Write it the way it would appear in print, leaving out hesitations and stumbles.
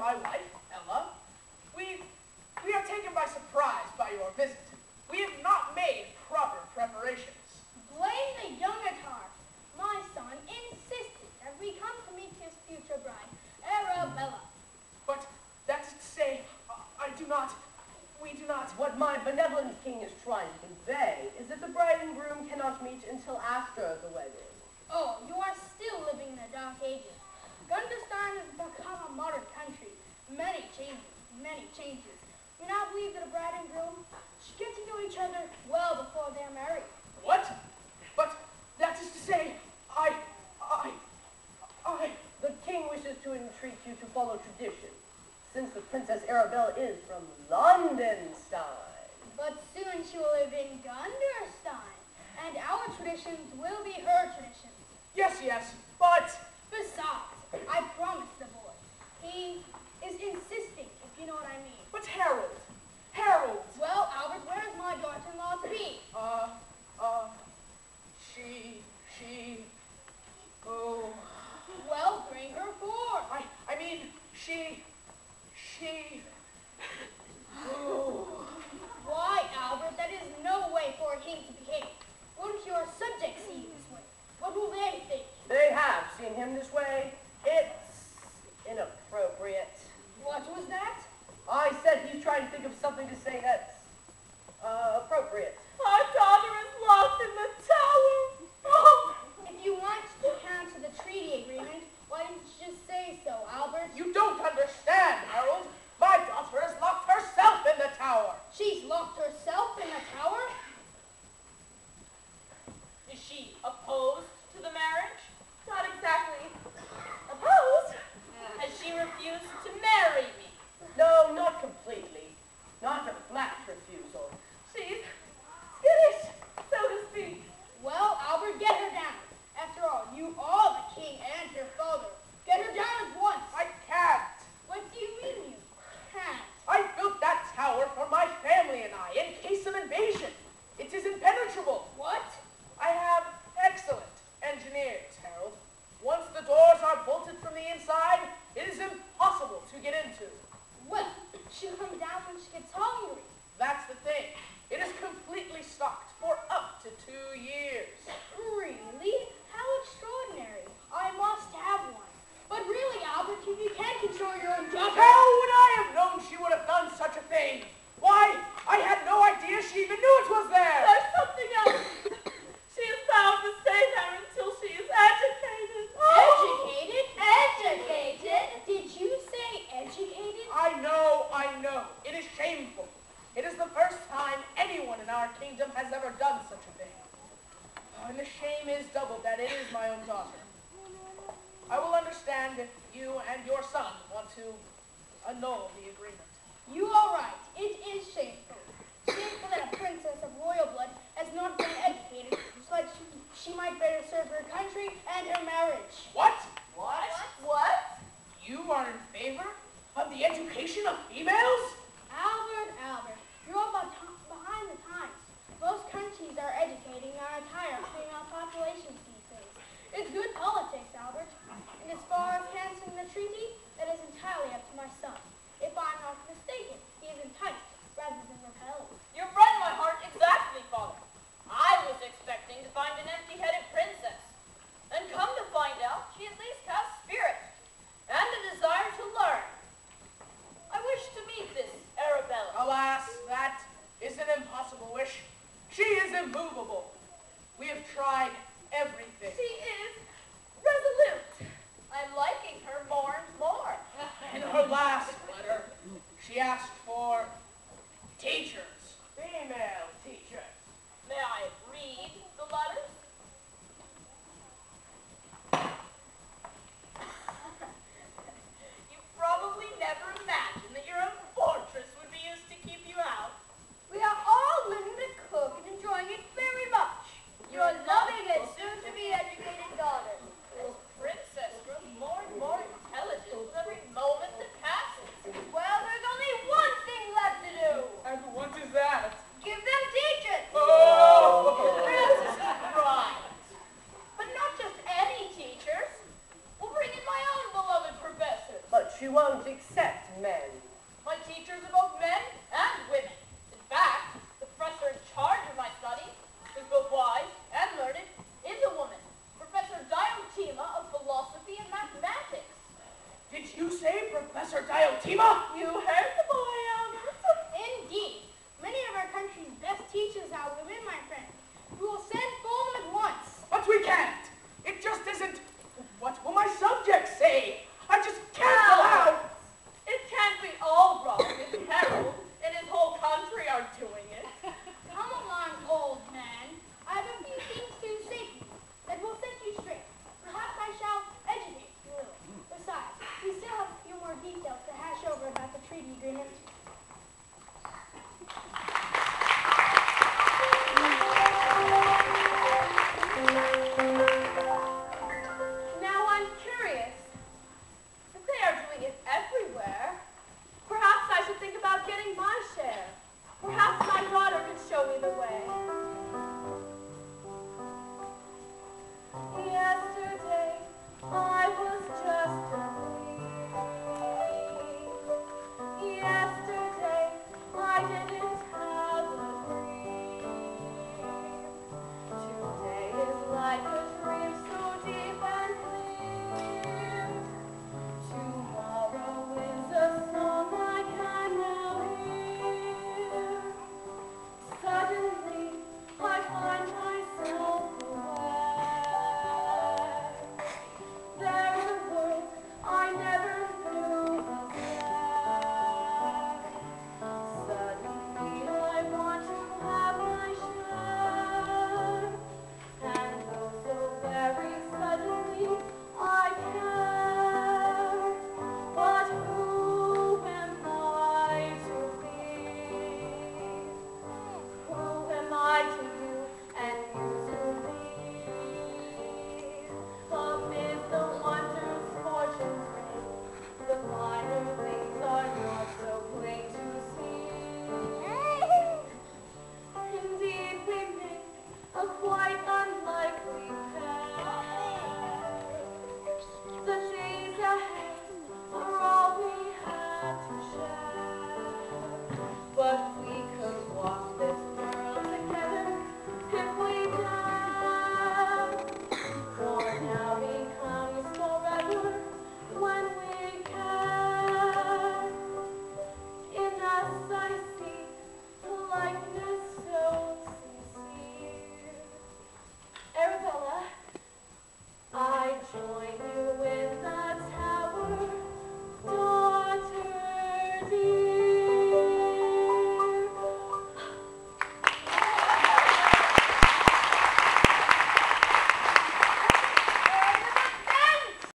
my wife, Ella. We are taken by surprise by your visit. We have not made proper preparations. Blame the young Attar. My son insisted that we come to meet his future bride, Arabella. But that's to say, we do not. What my benevolent king is trying to convey is that the bride and groom cannot meet until after the wedding. Oh, you are still living in the Dark Ages. Gundistan has become a modern country. Many changes. Do not believe that a bride and groom should get to know each other well before they are married. What? But that is to say, The king wishes to entreat you to follow tradition, since the Princess Arabella is from Londonstein. But soon she will live in Gunderstein, and our traditions will be her traditions. Yes, but... Besides, I promised the boy. He is insisting, if you know what I mean. But Harold! Well, Albert, where is my daughter-in-law to be? Oh... Well, bring her forth. I mean, oh... Why, Albert, that is no way for a king to behave. Won't your subjects see you this way? What will they think? They have seen him this way. It's inappropriate. What was that? I said he's trying to think of something to say that's appropriate. Our daughter is locked in the tower. Oh. If you want to cancel the treaty agreement, why didn't you just say so, Albert? You don't understand, Harold. My daughter has locked herself in the tower. She's locked herself in the tower? Is she opposed to the marriage? Not exactly opposed. Has she refused to marry me? No, not completely. Not a flat refusal. She's skittish, so to speak. Well, Albert, get her down. After all, you are the king and your father. Get her down at once. I can't. What do you mean you can't? I built that tower for my family and I in case of invasion. It is impenetrable. What? I have excellent engineers, Harold. Once the doors are bolted from the inside, it is impossible to get into. Well, she'll come down when she gets hungry. That's the thing. It is completely stocked for up to 2 years. Really? How extraordinary. I must have one. But really, Albert, if you can't control your own daughter... How would I have known she would have done such a thing? Why, I had no idea she even knew it was there. There's something else. She is bound to stay there until she is educated. Oh. Educated? Educated? Did you say educated? I know. It is shameful. It is the first time anyone in our kingdom has ever done such a thing. And the shame is doubled that it is my own daughter. I will understand if you and your son want to annul the agreement. You are right. It is shameful. Shameful that a princess of royal blood has not been educated so that she might better serve her country and her marriage. What? What? You are in favor of the education of females? Albert, you're behind the times. Most countries are educating our entire female populations these days. It's good politics, Albert. And as far as canceling the treaty, that is entirely up to my son. If I'm not mistaken, he is enticed rather than repelled. You've read my heart exactly, Father. I was expecting to find an empty-headed princess. And come to find out, she at least has spirit and a desire to learn. I wish to meet this Arabella. Alas, that is an impossible wish. She is immovable. We have tried everything. She is resolute. I'm liking her more and more. In her last letter, she asked for teachers, female teachers. May I read the letters? You probably never imagined that your own fortress would be used to keep you out. We are all learning to cook and enjoying it very much. Your loving and soon-to-be educated daughter. This princess grows more and more intelligent with every moment that passes. won't accept men. My teachers are both men and women. In fact, the professor in charge of my study, who's both wise and learned, is a woman, Professor Diotima of Philosophy and Mathematics. Did you say Professor Diotima? You heard